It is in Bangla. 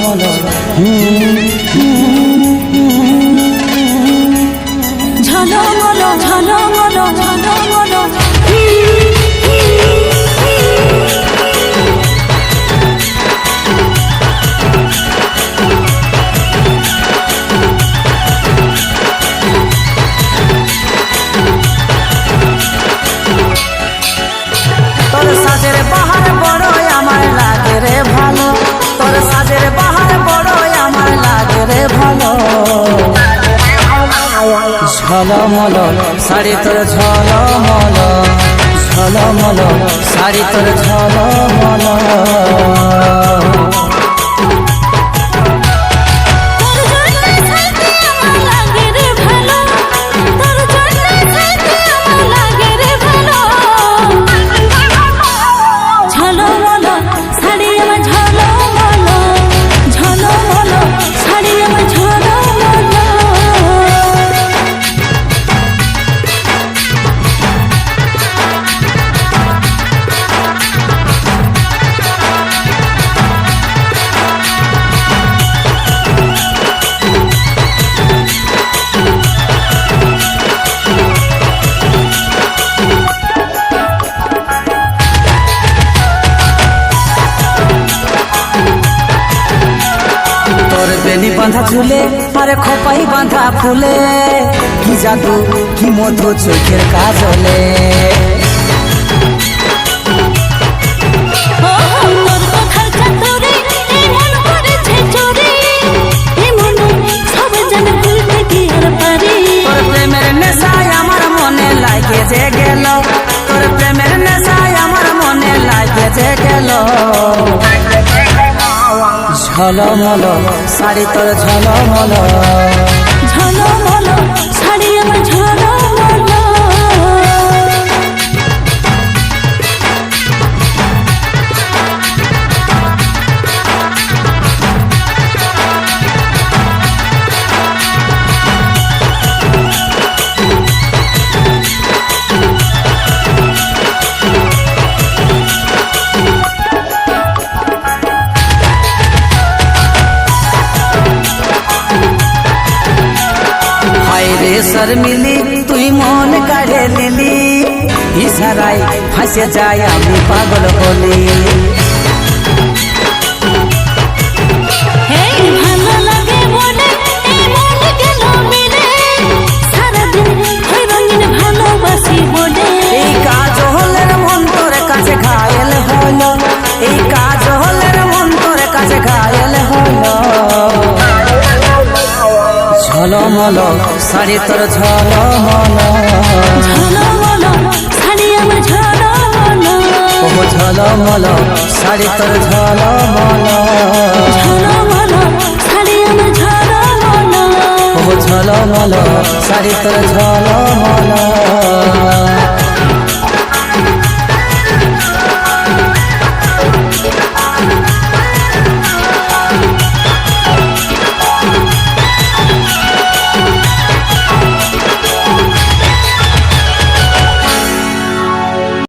ঝলমল ঝলমল ঝলমল ঝলমল তোর সাজের বাহার বড়ই আমার লাগে রে ভালো, তোর সাজের বাহার বড়ই আমার লাগে রে ভালো। ঝলমল শাড়ি তোর ঝলমল ঝলমল শাড়ি তোর ঝলমল। বেনি বাঁধা ঝুলে আরে খোপাই বাঁধা ফুলে, কি জাদু কি মধু চোখের কাজলে। তোর প্রেমের নেশায় আমার মনে লাগে যে গেল, তোর প্রেমের নেশায় আমার মনে লাগে যে গেল। ঝলমল শাড়ি তোর ঝলমল ঝলমল শাড়ি আমার ঝলমল। শর্মিলি তুই মন কাড়ে নিলি, ইশারায় ফাঁসে যায় আমি পাগল হলি। ভালো লাগে বলে সারাদিন রঙিন ভালোবাসি বলে। এই কাজ হলের মন তোর কাছে ঘায়েল হলো, এই কাজ হলের মন তোর কাছে ঘায়েল হলো। ঝলমল শাড়ি তোর ঝলমল ঝলমল শাড়ি আমার ঝলমল। ও ঝলমল শাড়ি তোর ঝলমল ঝলমল শাড়ি আমার ঝলমল। ও ঝলমল শাড়ি তোর ঝলমল।